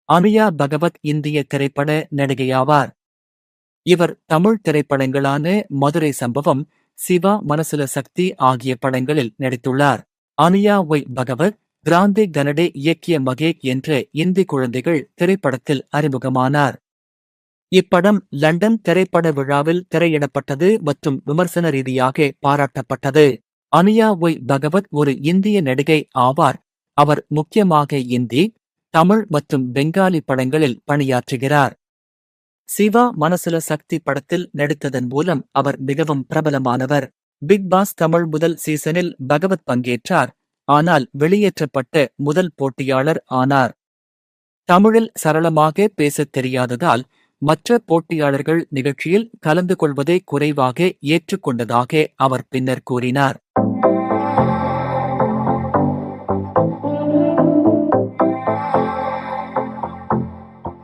அனுயா பகவத் இந்திய திரைப்பட நடிகையாவார். இவர் தமிழ் திரைப்படங்களான மதுரை சம்பவம், சிவா மனசுல சக்தி ஆகிய படங்களில் நடித்துள்ளார். அனுயா ஒய் பகவத், கிராந்தி கனடே இயக்கிய மகேக் என்ற இந்தி குழந்தைகள் திரைப்படத்தில் அறிமுகமானார். இப்படம் லண்டன் திரைப்பட விழாவில் திரையிடப்பட்டது மற்றும் விமர்சன ரீதியாக பாராட்டப்பட்டது. அனுயா ஒய் பகவத் ஒரு இந்திய நடிகை ஆவார். அவர் முக்கியமாக இந்தி, தமிழ் மற்றும் பெங்காலி படங்களில் பணியாற்றுகிறார். சிவா மனசுல சக்தி படத்தில் நடித்ததன் மூலம் அவர் மிகவும் பிரபலமானவர். பிக் பாஸ் தமிழ் முதல் சீசனில் பகவத் பங்கேற்றார், ஆனால் வெளியேற்றப்பட்ட முதல் போட்டியாளர் ஆனார். தமிழில் சரளமாக பேசத் தெரியாததால் மற்ற போட்டியாளர்கள் நிகழ்ச்சியில் கலந்து கொள்வதை குறைவாக ஏற்றுக்கொண்டதாக அவர் பின்னர் கூறினார்.